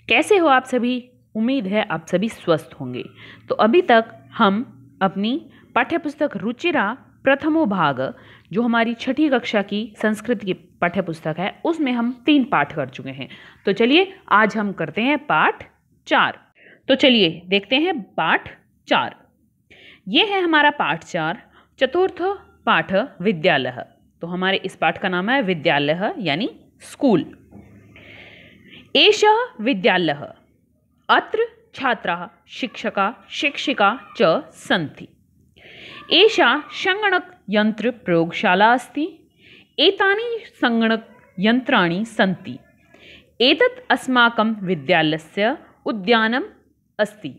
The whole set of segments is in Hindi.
कैसे हो आप सभी? उम्मीद है आप सभी स्वस्थ होंगे। तो अभी तक हम अपनी पाठ्यपुस्तक रुचिरा प्रथमो भाग, जो हमारी छठी कक्षा की संस्कृत की पाठ्यपुस्तक है, उसमें हम 3 पाठ कर चुके हैं। तो चलिए आज हम करते हैं पाठ 4। तो चलिए देखते हैं पाठ 4। ये है हमारा पाठ 4, चतुर्थ पाठ विद्यालय। तो हमारे इस पाठ का नाम है विद्यालय यानी स्कूल। एषः विद्यालयः, अत्र छात्राः शिक्षकाः शिक्षिका च सन्ति। एषा संगणकयन्त्र प्रयोगशाला अस्ति। एतानि संगणकयन्त्राणि सन्ति। एतत् अस्माकं विद्यालयस्य उद्यानम् अस्ति।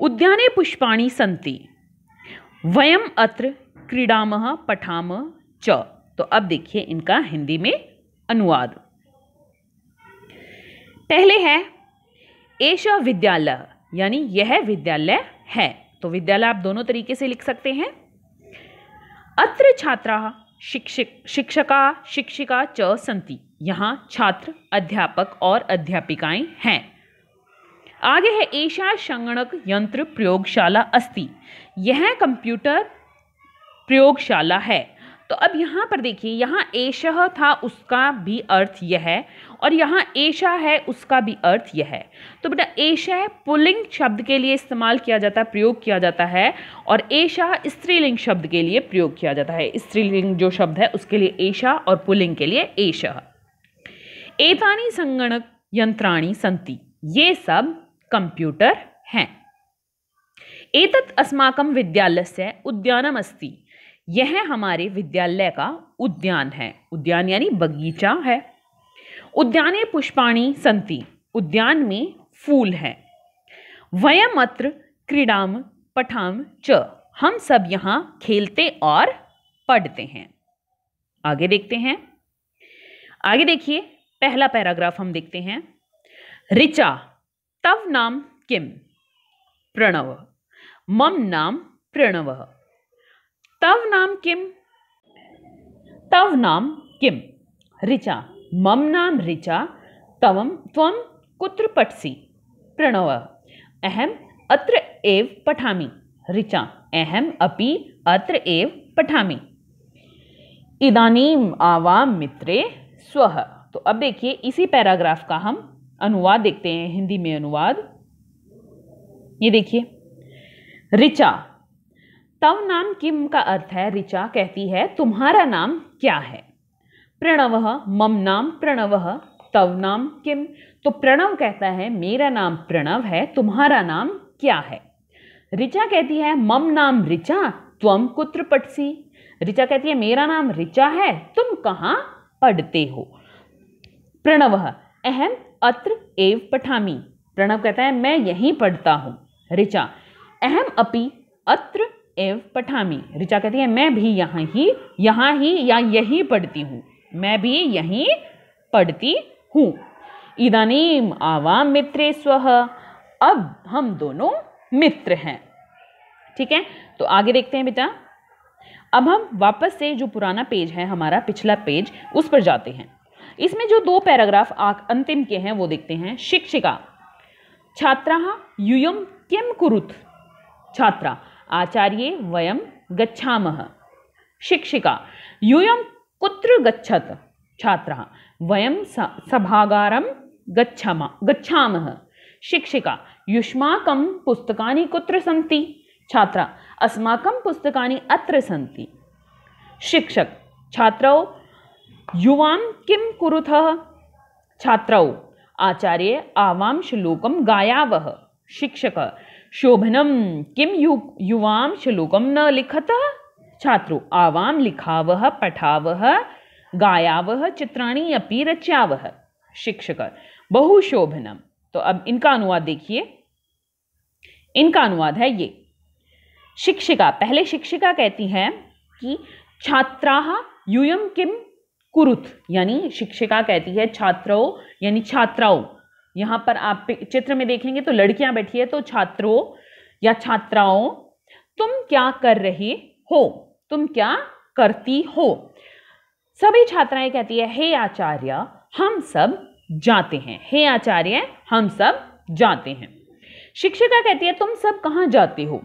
उद्याने पुष्पाणि सन्ति। वयम् अत्र क्रीडामः पठामः च। तो अब देखिए इनका हिंदी में अनुवाद। पहले है एषा विद्यालय, यानी यह विद्यालय है। तो विद्यालय आप दोनों तरीके से लिख सकते हैं। अत्र छात्राः शिक्षका शिक्षिका च सन्ति। यहाँ छात्र अध्यापक और अध्यापिकाएं हैं। आगे है एषा संगणक यंत्र प्रयोगशाला अस्ति। यह कंप्यूटर प्रयोगशाला है। तो अब यहाँ पर देखिए, यहाँ एषः था, उसका भी अर्थ यह है, और यहाँ एषा है, उसका भी अर्थ यह है। तो बेटा एषः पुल्लिंग शब्द के लिए इस्तेमाल किया जाता है, प्रयोग किया जाता है, और एषा स्त्रीलिंग शब्द के लिए प्रयोग किया जाता है। स्त्रीलिंग जो शब्द है उसके लिए एषा और पुल्लिंग के लिए एषः। एतानि संगणक यंत्राणि सन्ति। ये सब कंप्यूटर हैं। एतत् अस्माकं विद्यालयस्य उद्यानम् अस्ति। यह हमारे विद्यालय का उद्यान है। उद्यान यानी बगीचा है। उद्याने पुष्पाणि सन्ति। उद्यान में फूल हैं। वयम् अत्र क्रीडाम पठाम च। हम सब यहाँ खेलते और पढ़ते हैं। आगे देखते हैं। आगे देखिए, पहला पैराग्राफ हम देखते हैं। ऋचा तव नाम किम? प्रणव। मम नाम प्रणवः। तव नाम किम? तव नाम किम? ऋचा। मम नाम ऋचा। त्वं कुत्र पठसि? प्रणव। अहम् अत्र एव पठामि। ऋचा। अहम् अपि अत्र एव पठामि। इदानीम् आवां मित्रे स्वः। तो अब देखिए इसी पैराग्राफ का हम अनुवाद देखते हैं, हिंदी में अनुवाद। ये देखिए, ऋचा तव नाम किम का अर्थ है, ऋचा कहती है तुम्हारा नाम क्या है। प्रणवः मम नाम प्रणवः। तव नाम किम? तो प्रणव कहता है मेरा नाम प्रणव है, तुम्हारा नाम क्या है। ऋचा कहती है मम नाम ऋचा। त्वं कुत्र पठसि? ऋचा कहती है मेरा नाम ऋचा है, तुम कहाँ पढ़ते हो। प्रणवः अहम् अत्र एव पठामि। प्रणव कहता है मैं यहीं पढ़ता हूँ। ऋचा अहम् अपि अत्र एव पठामि। ऋचा कहती है मैं भी यहाँ ही या यहीं पढ़ती हूँ। मैं भी यहीं पढ़ती हूँ। इदानीम आवाम मित्रे स्वः। अब हम दोनों मित्र हैं। ठीक है, तो आगे देखते हैं बेटा। अब हम वापस से जो पुराना पेज है, हमारा पिछला पेज, उस पर जाते हैं। इसमें जो 2 पैराग्राफ अंतिम के हैं वो देखते हैं। शिक्षिका छात्राः यूयं किं कुरुत्? छात्रा आचार्ये वयं गच्छामः। शिक्षिका यूयं कुत्र गच्छत्? छात्रः वयं सभागारं गच्छामः। शिक्षिका युष्माकं पुस्तकानि कुत्र सन्ति? छात्रा अस्माकं पुस्तकानि अत्र सन्ति। शिक्षक छात्रौ युवां किं कुरुतः? छात्रौ आचार्य आवां श्लोकं गायावः। शिक्षक शोभनं किं युवां श्लोकं न लिखतः? छात्रो आवां लिखावः पठावः गायावः चित्राणि अपि रच्यावः। शिक्षक बहु शोभनम। तो अब इनका अनुवाद देखिए। इनका अनुवाद है ये। शिक्षिका, पहले शिक्षिका कहती है कि छात्राः यूयं किं कुरुत, यानी शिक्षिका कहती है छात्रों यानी छात्राओं। यहाँ पर आप चित्र में देखेंगे तो लड़कियां बैठी है, तो छात्रों या छात्राओं तुम क्या कर रहे हो, तुम क्या करती हो। सभी छात्राएं कहती है हे आचार्य हम सब जाते हैं। हे आचार्य हम सब जाते हैं। शिक्षिका कहती है तुम सब कहाँ जाते हो?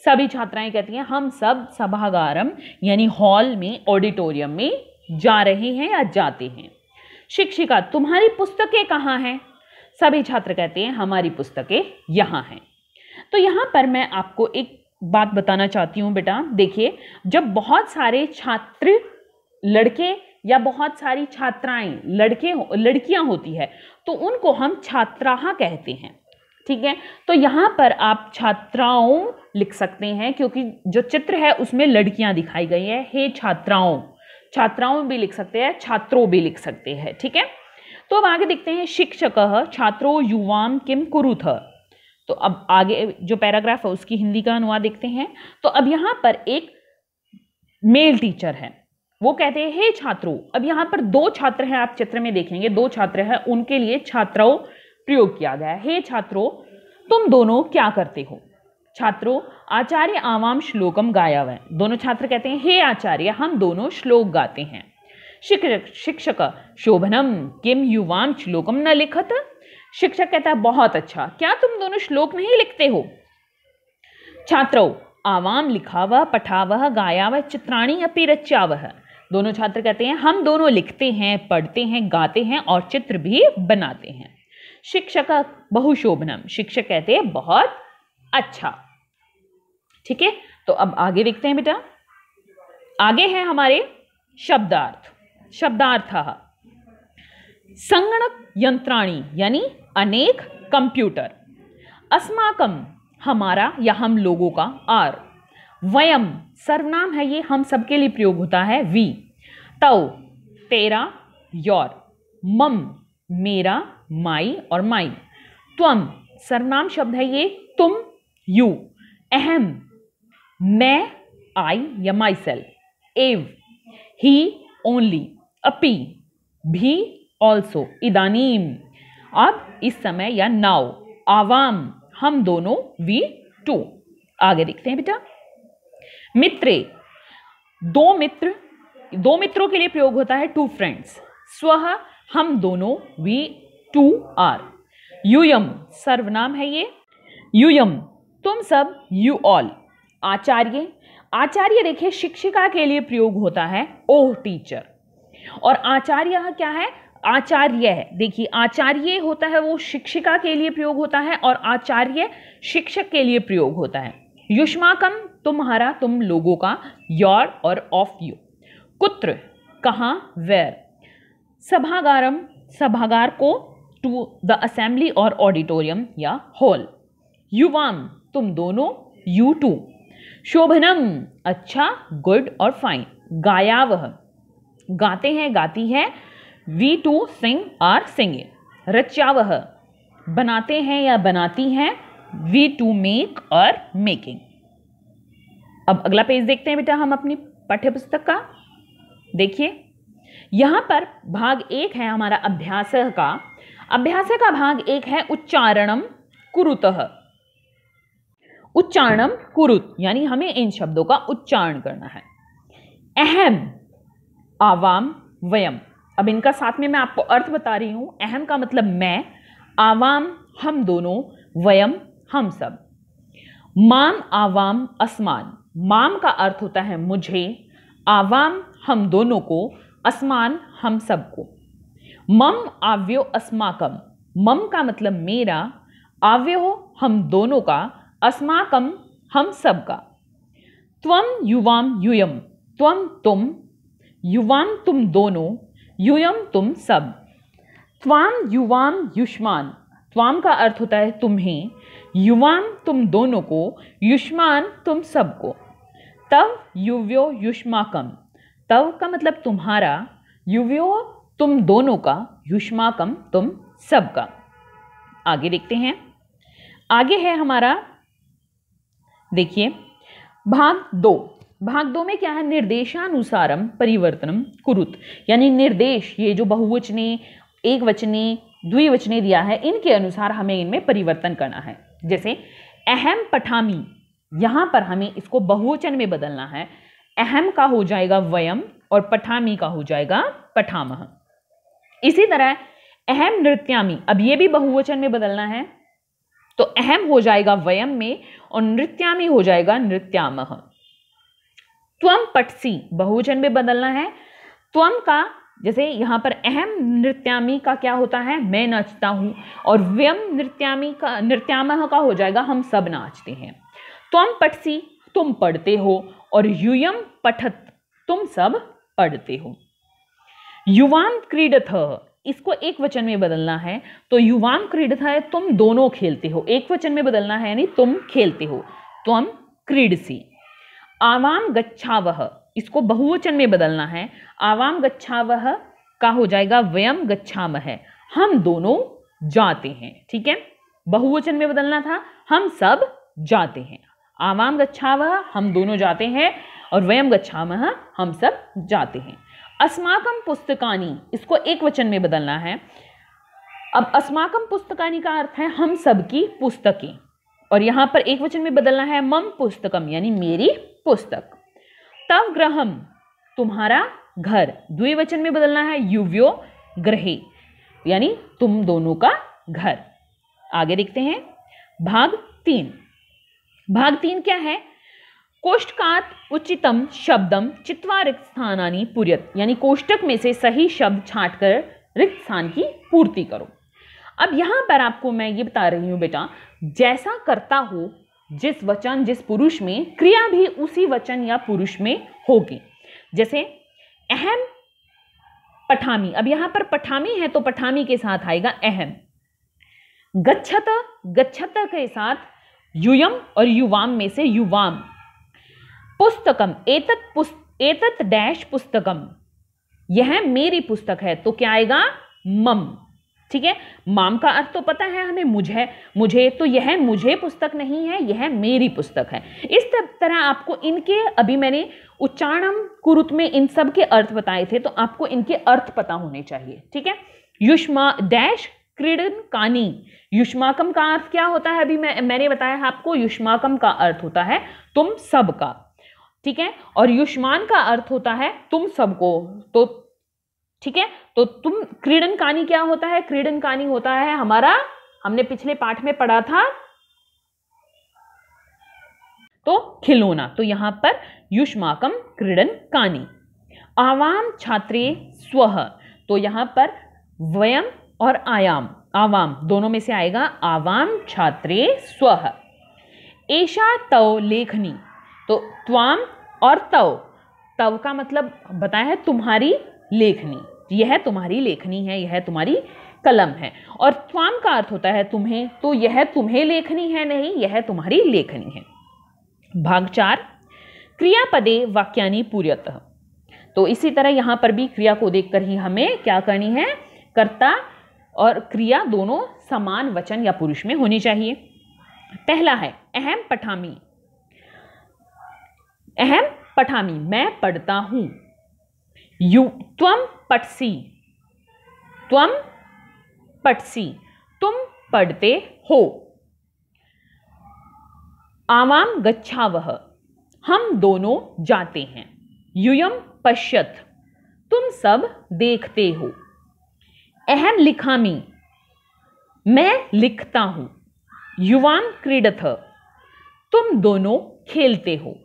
सभी छात्राएं कहती हैं हम सब सभागारम यानी हॉल में, ऑडिटोरियम में जा रहे हैं या जाते हैं। शिक्षिका तुम्हारी पुस्तकें कहाँ हैं? सभी छात्र कहते हैं हमारी पुस्तकें यहाँ हैं। तो यहाँ पर मैं आपको एक बात बताना चाहती हूँ बेटा, देखिए जब बहुत सारे छात्र लड़के या बहुत सारी छात्राएं लड़कियां होती है तो उनको हम छात्राः कहते हैं, ठीक है। तो यहाँ पर आप छात्राओं लिख सकते हैं क्योंकि जो चित्र है उसमें लड़कियां दिखाई गई है। हे छात्राओं, छात्राओं भी लिख सकते हैं, छात्रों भी लिख सकते हैं, ठीक है। तो अब आगे देखते हैं शिक्षकः छात्रो युवाम किम कुरुथ। तो अब आगे जो पैराग्राफ है उसकी हिंदी का अनुवाद देखते हैं। तो अब यहाँ पर एक मेल टीचर है, वो कहते हैं हे छात्रों। अब यहाँ पर दो छात्र हैं, आप चित्र में देखेंगे दो छात्र हैं, उनके लिए छात्राओं प्रयोग किया गया है। हे छात्रों तुम दोनों क्या करते हो? छात्रों आचार्य आवाम श्लोकम गायावः। दोनों छात्र कहते हैं हे आचार्य हम दोनों श्लोक गाते हैं। शिक्षक शोभनम किम युवाम श्लोकम न लिखत। शिक्षक कहता है बहुत अच्छा, क्या तुम दोनों श्लोक नहीं लिखते हो? छात्रों आवाम लिखावः पठावः गायावः चित्राणि अपि रच्यावः। दोनों छात्र कहते हैं हम दोनों लिखते हैं, पढ़ते हैं, गाते हैं और चित्र भी बनाते हैं। शिक्षक बहुशोभनम। शिक्षक कहते हैं बहुत अच्छा, ठीक है। तो अब आगे देखते हैं बेटा, आगे है हमारे शब्दार्थ। शब्दार्थः संगणक यंत्राणि यानी अनेक कंप्यूटर। अस्माकं हमारा या हम लोगों का, आर। वयम सर्वनाम है, ये हम सबके लिए प्रयोग होता है, वी। तव तेरा, योर। मम मेरा, माई और माई। त्वम सर्वनाम शब्द है ये, तुम, यू। अहम मैं, आई या माई सेल्फ। एव ही, ओनली। अपि भी, ऑल्सो। इदानीम अब, इस समय या नाउ। आवाम हम दोनों, वी टू। आगे देखते हैं बेटा, मित्रे दो मित्रों के लिए प्रयोग होता है, टू फ्रेंड्स। स्वः हम दोनों, वी टू आर। यूयम सर्वनाम है ये, यूयम तुम सब, यू ऑल। आचार्य देखिए शिक्षिका के लिए प्रयोग होता है, ओह टीचर। और आचार्य क्या है? आचार्य है। देखिए आचार्य होता है वो शिक्षिका के लिए प्रयोग होता है और आचार्य शिक्षक के लिए प्रयोग होता है। युष्माकम तुम्हारा, तुम लोगों का, योर और ऑफ यू। कुत्र कहाँ, वेयर। सभागारम सभागार को, टू द असेंबली और ऑडिटोरियम या हॉल। युवाम तुम दोनों, यू टू। शोभनम अच्छा, गुड और फाइन। गायावः गाते हैं, गाती है, we two sing or singing. रच्यावः बनाते हैं या बनाती हैं, वी टू मेक और मेकिंग। अब अगला पेज देखते हैं बेटा हम अपनी पाठ्य पुस्तक का। देखिए यहां पर भाग एक है हमारा अभ्यास का। अभ्यास का भाग एक है उच्चारणम कुरुतः। उच्चारणम कुरुत यानी हमें इन शब्दों का उच्चारण करना है। अहम आवाम वयम। अब इनका साथ में मैं आपको अर्थ बता रही हूं। अहम का मतलब मैं, आवाम हम दोनों, वयम हम सब। माम आवाम अस्मान। माम का अर्थ होता है मुझे, आवाम हम दोनों को, अस्मान हम सबको। मम आव्यो अस्माकम। मम का मतलब मेरा, आव्यो हम दोनों का, अस्माकम हम सबका। त्वम युवाम यूयम। त्वम तुम, युवाम तुम दोनों, यूयम तुम सब। त्वाम युवाम युष्मान। त्वाम का अर्थ होता है तुम्हें, युवाम तुम दोनों को, युष्मान तुम सबको। तव युव्यो युष्माकम। तव का मतलब तुम्हारा, युव्यो तुम दोनों का, युष्माकम तुम सबका। आगे देखते हैं, आगे है हमारा देखिए भाग दो। भाग दो में क्या है? निर्देशानुसारम परिवर्तनम कुरुत। यानी निर्देश, ये जो बहुवचने, एक वचने, द्विवचने दिया है, इनके अनुसार हमें इनमें परिवर्तन करना है। जैसे अहम पठामी, यहां पर हमें इसको बहुवचन में बदलना है। अहम का हो जाएगा वयम और पठामी का हो जाएगा पठामह। इसी तरह अहम नृत्यामि, अब ये भी बहुवचन में बदलना है, तो अहम हो जाएगा वयम में और नृत्यामि हो जाएगा नृत्यामः। त्वम पठसी, बहुवचन में बदलना है। त्वम का जैसे यहां पर अहम नृत्यामि का क्या होता है, मैं नाचता हूं, और व्यम नृत्यामि का नृत्यामः का हो जाएगा हम सब नाचते हैं। त्वम पठसी, तुम पढ़ते हो, और यूयम पठत, तुम सब पढ़ते हो। युवाम क्रीडतः, इसको एक वचन में बदलना है, तो युवाम क्रीडतः है तुम दोनों खेलते हो, एक वचन में बदलना है यानी तुम खेलते हो, त्वम क्रीडसी। आवाम गच्छावः, इसको बहुवचन में बदलना है, आवाम गच्छावः का हो जाएगा वयम गच्छामः, हम दोनों जाते हैं। ठीक है, बहुवचन में बदलना था, हम सब जाते हैं। आवाम गच्छावः हम दोनों जाते हैं, और वयम गच्छामः हम सब जाते हैं। अस्माकं पुस्तकानि, इसको एक वचन में बदलना है। अब अस्माकं पुस्तकानि का अर्थ है हम सबकी पुस्तकें, और यहां पर एक वचन में बदलना है मम पुस्तकम यानी मेरी पुस्तक। तव गृहम, तुम्हारा घर, द्विवचन में बदलना है युव्यो गृहे यानी तुम दोनों का घर। आगे देखते हैं भाग 3। भाग 3 क्या है, कोष्टकात उचितम शब्दम चित्वा रिक्त स्थानानि पूर्यत, यानी कोष्टक में से सही शब्द छांटकर रिक्त स्थान की पूर्ति करो। अब यहां पर आपको मैं ये बता रही हूं बेटा, जैसा करता हो जिस वचन जिस पुरुष में, क्रिया भी उसी वचन या पुरुष में होगी। जैसे अहम पठामी, अब यहां पर पठामी है तो पठामी के साथ आएगा अहम। गच्छत, गच्छत के साथ युयम और युवाम में से युवाम। पुस्तकम, एतत डैश पुस्तकम, यह मेरी पुस्तक है, तो क्या आएगा मम। ठीक है, माम का अर्थ तो पता है हमें, मुझे, तो यह मुझे पुस्तक नहीं है, यह मेरी पुस्तक है। इस तरह आपको इनके, अभी मैंने उच्चारणम कुरुत में इन सब के अर्थ बताए थे, तो आपको इनके अर्थ पता होने चाहिए। ठीक है, युष्मा डैश क्रीडन कानी, युष्माकम का अर्थ क्या होता है, अभी मैंने बताया है आपको, युष्माकम का अर्थ होता है तुम सब का। ठीक है, और युष्मान का अर्थ होता है तुम सबको। तो ठीक है, तो तुम क्रीडन कानी क्या होता है, क्रीडन कानी होता है हमारा, हमने पिछले पाठ में पढ़ा था तो खिलौना, तो यहां पर युष्माकम क्रीडन कानी। आवाम छात्रे स्वः, तो यहां पर वयम और आयाम, आवाम दोनों में से आएगा आवाम छात्रे स्वः। एषा तव लेखनी, तो त्वाम और तव, तव का मतलब बताया है तुम्हारी लेखनी, यह तुम्हारी लेखनी है, यह तुम्हारी कलम है। और त्वाम का अर्थ होता है तुम्हें, तो यह तुम्हें लेखनी है नहीं, यह तुम्हारी लेखनी है। भाग 4 क्रियापदे वाक्यानि पूर्यतः, तो इसी तरह यहां पर भी क्रिया को देखकर ही हमें क्या करनी है, कर्ता और क्रिया दोनों समान वचन या पुरुष में होनी चाहिए। पहला है अहम पठामी, अहम पठामी मैं पढ़ता हूं। त्वम पठसी, त्वम पठसी तुम पढ़ते हो। आवाम गच्छावः हम दोनों जाते हैं। यूयम पश्यत तुम सब देखते हो। अहम लिखामि मैं लिखता हूं। युवाम क्रीडथ तुम दोनों खेलते हो।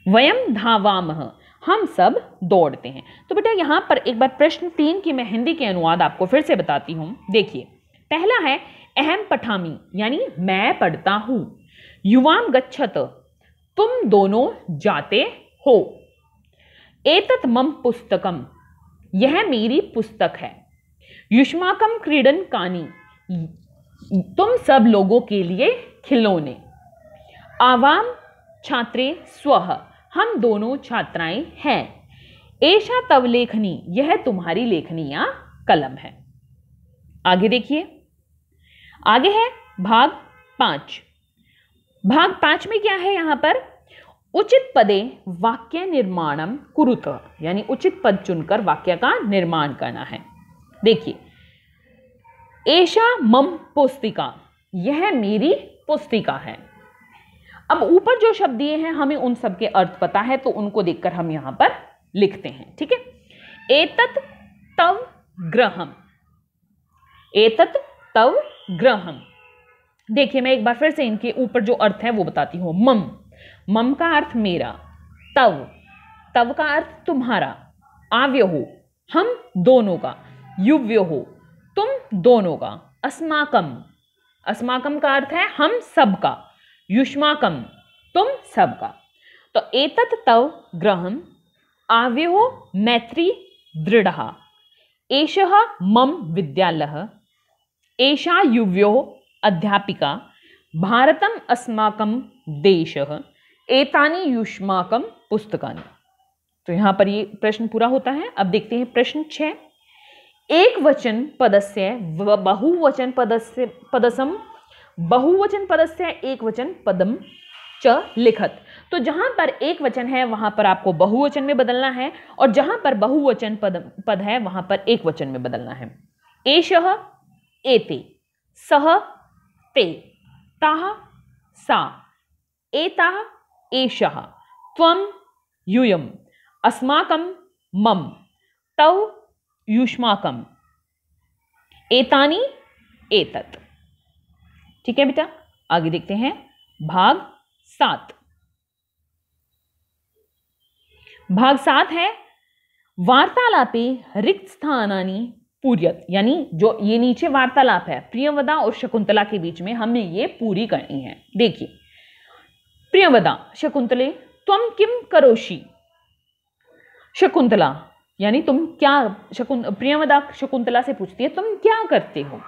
वयम धावामः हम सब दौड़ते हैं। तो बेटा यहां पर एक बार प्रश्न 3 की मैं हिंदी के अनुवाद आपको फिर से बताती हूं। देखिए, पहला है अहम पठामी यानी मैं पढ़ता हूं। युवाम गच्छत तुम दोनों जाते हो। एतत् मम पुस्तकम यह मेरी पुस्तक है। युष्माकम क्रीडन कानी तुम सब लोगों के लिए खिलौने। आवाम छात्रे स्वः हम दोनों छात्राएं हैं। एषा तव लेखनी यह तुम्हारी लेखनी या कलम है। आगे देखिए, आगे है भाग 5। भाग 5 में क्या है, यहां पर उचित पदे वाक्य निर्माणम कुरुत यानी उचित पद चुनकर वाक्य का निर्माण करना है। देखिए, एषा मम पुस्तिका यह मेरी पुस्तिका है। अब ऊपर जो शब्द दिए हैं हमें उन सब के अर्थ पता है, तो उनको देखकर हम यहां पर लिखते हैं। ठीक है, एतत् तव गृहम्, एतत् तव गृहम्। देखिए मैं एक बार फिर से इनके ऊपर जो अर्थ है वो बताती हूँ। मम, मम का अर्थ मेरा, तव, तव का अर्थ तुम्हारा, आव्योः हम दोनों का, युव्योः तुम दोनों का, अस्माकम, अस्माकम का अर्थ है हम सबका, युष्माकम तुम सबका। तो एतत् तव गृहम्, आव्योः मैत्री दृढ़ः, एषः मम विद्यालयः, एषा युव्योः अध्यापिका, भारतम अस्माकं देशः, एतानि युष्माकं पुस्तकानि। तो यहां पर ये प्रश्न पूरा होता है। अब देखते हैं प्रश्न 6। एक वचन पदस्य बहुवचन पदस्य पदसम, बहुवचन पदस्य एक वचन पदम च लिखत। तो जहां पर एक वचन है वहां पर आपको बहुवचन में बदलना है, और जहां पर बहुवचन पद है वहां पर एक वचन में बदलना है। एषः एते, सः ते, ताः सा, एताः एषः, त्वं यूयम्, अस्माकं मम, तव युष्माकं, एतानि एतत्। ठीक है बेटा, आगे देखते हैं भाग 7। भाग 7 है वार्तालापे रिक्त स्थानानि पूर्यत, यानी जो ये नीचे वार्तालाप है प्रियवदा और शकुंतला के बीच में, हमें ये पूरी करनी है। देखिए प्रियवदा शकुंतले, त्वं किम करोषि, शकुंतला यानी तुम क्या, प्रियवदा शकुंतला से पूछती है तुम क्या करते हो।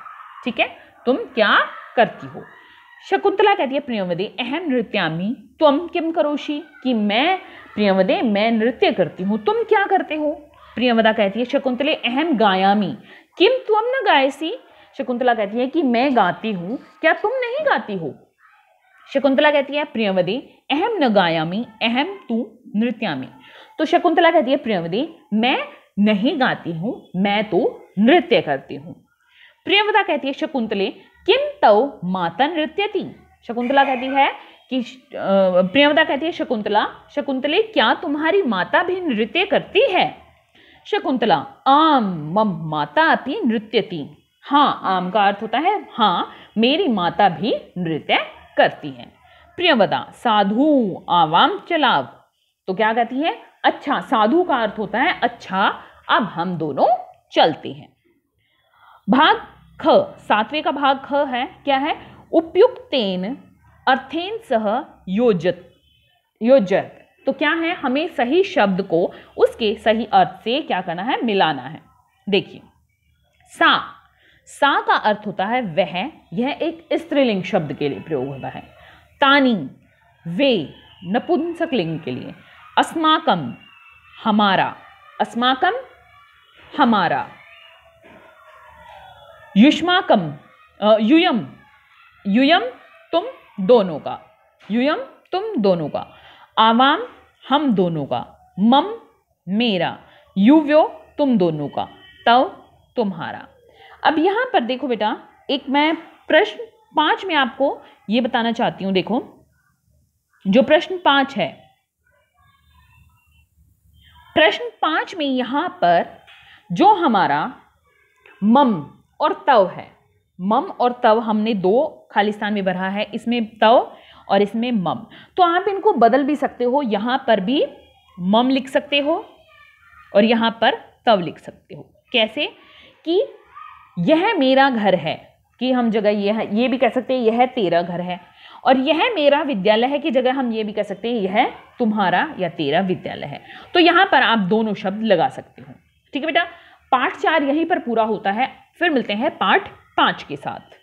ठीक है, तुम क्या करती हो। शकुंतला कहती है प्रियवदे अहम नृत्यामि त्वं किम करोषि, कि मैं प्रियवदे मैं नृत्य करती हूँ, तुम क्या करते हो। प्रियवदा कहती है शकुंतले अहम गायामि किम त्वं न गायसी, शकुंतला कहती है कि मैं गाती हूँ, क्या तुम नहीं गाती हो। शकुंतला कहती है प्रियवदे अहम न गायामि अहम तु नृत्यामि। तो शकुंतला कहती है प्रियवदे मैं नहीं गाती हूँ, मैं तो नृत्य करती हूँ। प्रियवदा कहती है शकुंतले किम तव माता नृत्यति, शकुंतला कहती है कि प्रियवदा कहती है शकुंतला, शकुंतले क्या तुम्हारी माता भी नृत्य करती है। शकुंतला आम मम माता अपि नृत्यति, हाँ आम का अर्थ होता है हाँ मेरी माता भी नृत्य करती है। प्रियवदा साधु आवाम चलाव, तो क्या कहती है अच्छा, साधु का अर्थ होता है अच्छा, अब हम दोनों चलते हैं। भाग ख, 7वें का भाग ख है, क्या है, उपयुक्तेन अर्थेन सह योजत, योजत। तो क्या है, हमें सही शब्द को उसके सही अर्थ से क्या करना है, मिलाना है। देखिए सा, सा का अर्थ होता है वह, यह एक स्त्रीलिंग शब्द के लिए प्रयोग होता है। तानी, वे नपुंसक लिंग के लिए। अस्माकम, हमारा, अस्माकम हमारा। युष्माकम, यूयम, यूयम तुम दोनों का, यूयम तुम दोनों का। आवाम हम दोनों का। मम मेरा। युव्यो तुम दोनों का। तव तुम्हारा। अब यहां पर देखो बेटा, एक मैं प्रश्न 5 में आपको ये बताना चाहती हूं। देखो जो प्रश्न 5 है, प्रश्न 5 में यहां पर जो हमारा मम और तव है, मम और तव हमने 2 खाली स्थान में भरा है, इसमें तव और इसमें मम। तो आप इनको बदल भी सकते हो, यहां पर भी मम लिख सकते हो और यहां पर तव लिख सकते हो। कैसे कि यह मेरा घर है, कि हम जगह ये भी कह सकते हैं यह तेरा घर है, और यह मेरा विद्यालय है की जगह हम ये भी कह सकते हैं यह तुम्हारा या तेरा विद्यालय है। तो यहां पर आप दोनों शब्द लगा सकते हो। ठीक है बेटा, पाठ 4 यहीं पर पूरा होता है। फिर मिलते हैं पाठ 5 के साथ।